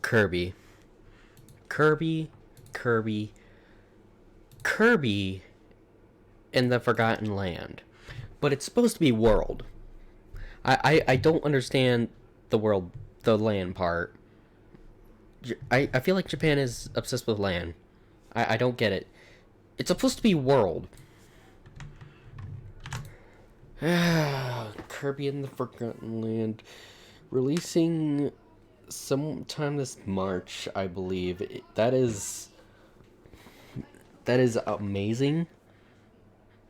Kirby. Kirby, Kirby, Kirby in the Forgotten Land. But it's supposed to be world. I don't understand the land part. I feel like Japan is obsessed with land. I don't get it. It's supposed to be world. Kirby in the Forgotten Land. Releasing sometime this March, I believe. That is amazing.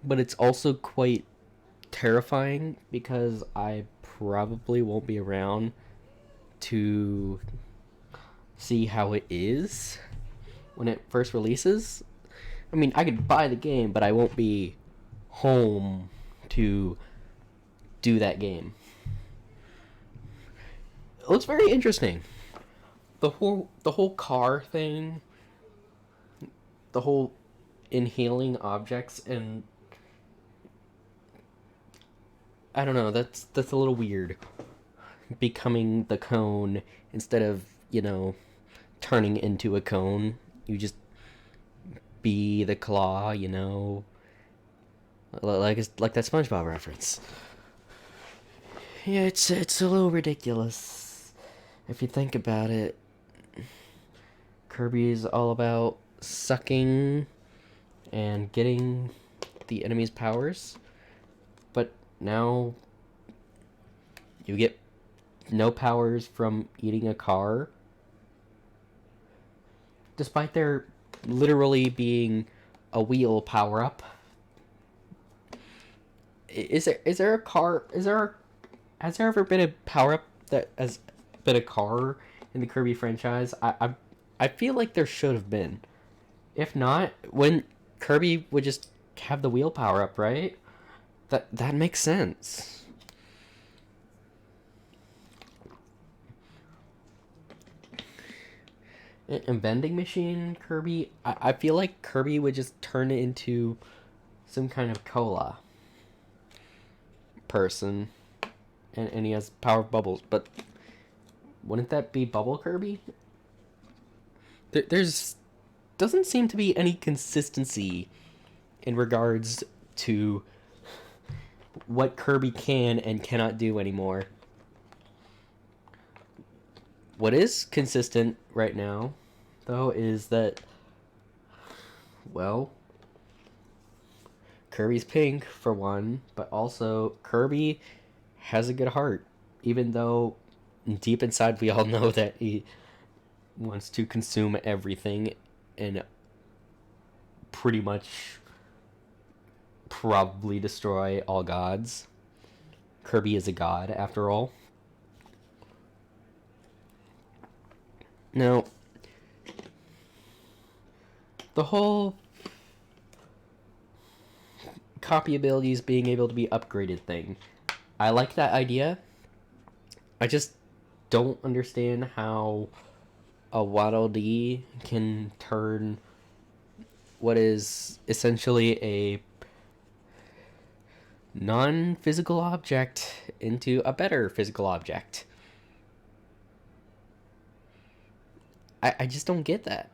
But it's also quite terrifying because I probably won't be around to see how it is when it first releases. I mean, I could buy the game, but I won't be home to do that game. It looks very interesting. The whole car thing, the whole inhaling objects, and I don't know, that's a little weird. Becoming the cone instead of, turning into a cone. You just be the claw, like that SpongeBob reference. Yeah, it's a little ridiculous if you think about it. Kirby is all about sucking and getting the enemy's powers, but now you get no powers from eating a car, despite there literally being a wheel power up. Has there ever been a power up that has been a car in the Kirby franchise? I feel like there should have been. If not, when Kirby would just have the wheel power up, right? That makes sense. A vending machine Kirby, I feel like Kirby would just turn it into some kind of cola person, and he has power of bubbles, but wouldn't that be Bubble Kirby? There's doesn't seem to be any consistency in regards to what Kirby can and cannot do anymore. What is consistent right now, though, is that, well, Kirby's pink, for one, but also Kirby has a good heart, even though deep inside we all know that he wants to consume everything and pretty much probably destroy all gods. Kirby is a god, after all. Now, the whole copy abilities being able to be upgraded thing, I like that idea. I just don't understand how a Waddle Dee can turn what is essentially a non-physical object into a better physical object. I just don't get that.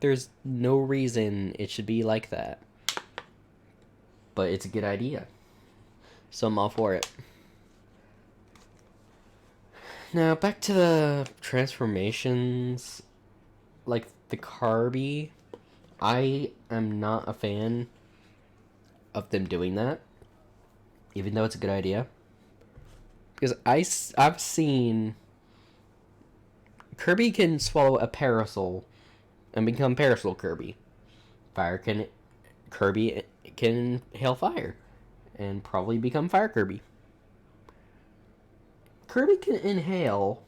There's no reason it should be like that. But it's a good idea. So I'm all for it. Now, back to the transformations. Like the Kirby. I am not a fan of them doing that. Even though it's a good idea. Because I've seen Kirby can swallow a parasol and become Parasol Kirby. Kirby can inhale fire and probably become Fire Kirby. Kirby can inhale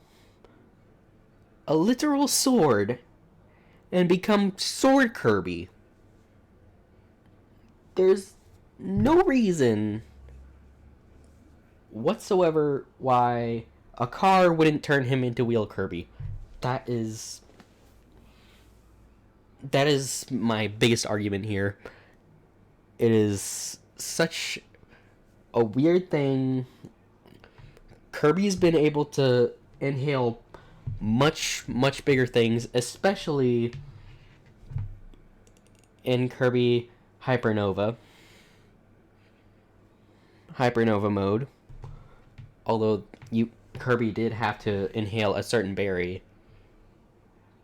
a literal sword and become Sword Kirby. There's no reason whatsoever why a car wouldn't turn him into Wheel Kirby. That is my biggest argument here. It is such a weird thing. Kirby's been able to inhale much, much bigger things, especially in Kirby Hypernova mode. Although Kirby did have to inhale a certain berry.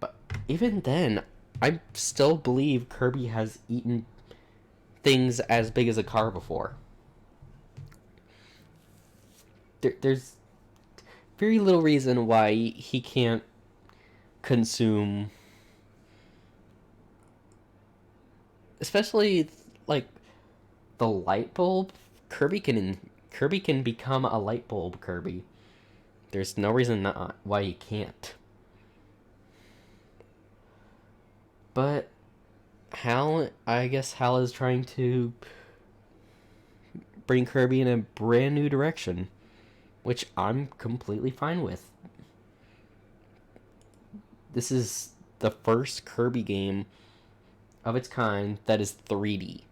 But even then, I still believe Kirby has eaten things as big as a car before. There's very little reason why he can't consume, especially like the light bulb. Kirby can become a light bulb Kirby. There's no reason not why he can't. But I guess Hal is trying to bring Kirby in a brand new direction, which I'm completely fine with. This is the first Kirby game of its kind that is 3D.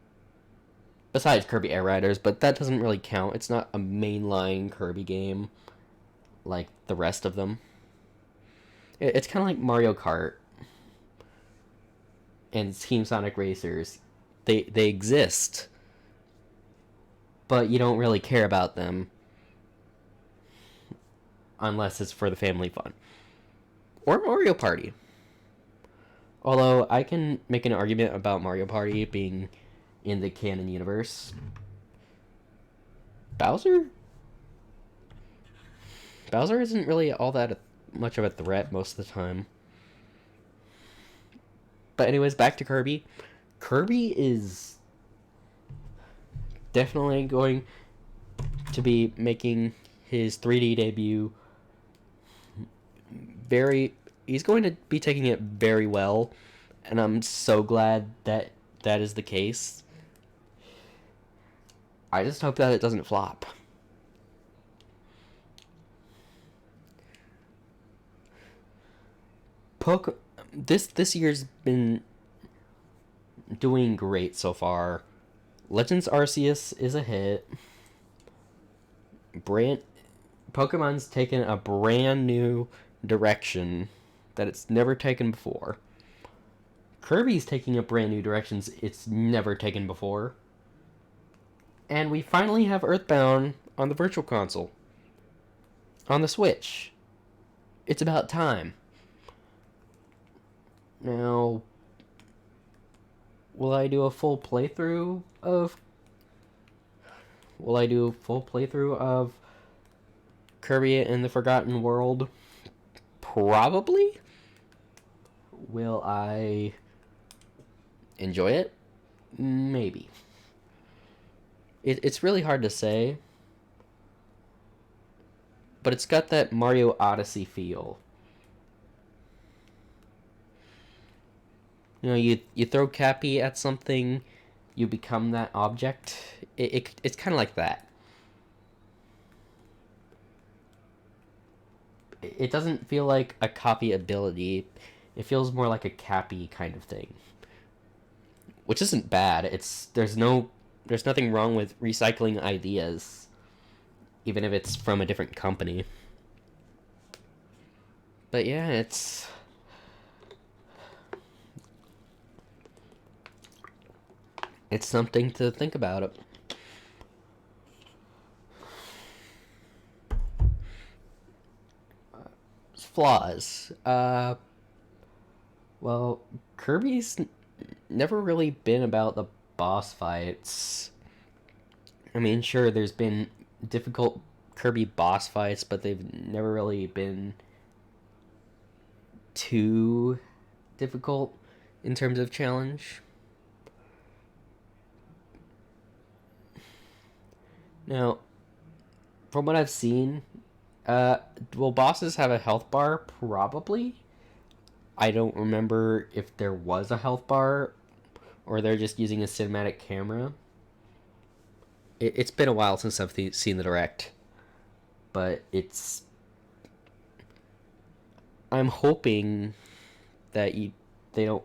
Besides Kirby Air Riders, but that doesn't really count. It's not a mainline Kirby game like the rest of them. It's kind of like Mario Kart and Team Sonic Racers. They exist, but you don't really care about them unless it's for the family fun. Or Mario Party. Although I can make an argument about Mario Party being in the canon universe. Bowser isn't really all that much of a threat most of the time. But anyways, back to Kirby. Kirby is definitely going to be making his 3D debut he's going to be taking it very well, and I'm so glad that is the case. I just hope that it doesn't flop. This year's been doing great so far. Legends Arceus is a hit. Pokemon's taken a brand new direction that it's never taken before. Kirby's taking a brand new directions it's never taken before. And we finally have Earthbound on the Virtual Console. On the Switch. It's about time. Now, will I do a full playthrough of Kirby and the Forgotten World? Probably. Will I enjoy it? Maybe. It's really hard to say, but it's got that Mario Odyssey feel. You know, you throw Cappy at something, you become that object. It's kind of like that. It doesn't feel like a copy ability. It feels more like a Cappy kind of thing, which isn't bad. There's nothing wrong with recycling ideas, even if it's from a different company. But yeah, it's something to think about. Flaws. Well, Kirby's never really been about the boss fights. I mean, sure, there's been difficult Kirby boss fights, but they've never really been too difficult in terms of challenge. Now, from what I've seen, will bosses have a health bar? Probably. I don't remember if there was a health bar or they're just using a cinematic camera. It's been a while since I've seen the Direct, but I'm hoping that they don't.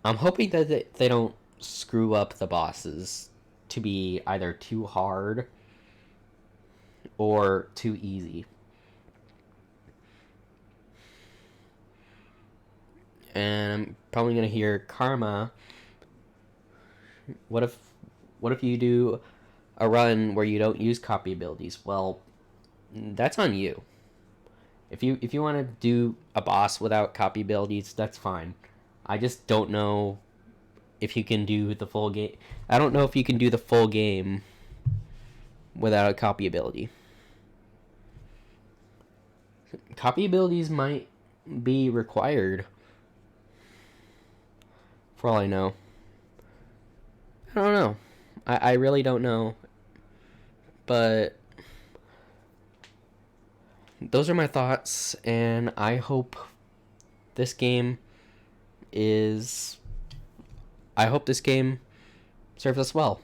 I'm hoping that they don't screw up the bosses to be either too hard or too easy. and I'm probably gonna hear karma. What if you do a run where you don't use copy abilities? Well, that's on you. If you want to do a boss without copy abilities, that's fine. I just don't know if you can do the full game. I don't know if you can do the full game without a copy ability. Copy abilities might be required, for all I know. I don't know. I really don't know. But those are my thoughts, and I hope this game is... I hope this game serves us well.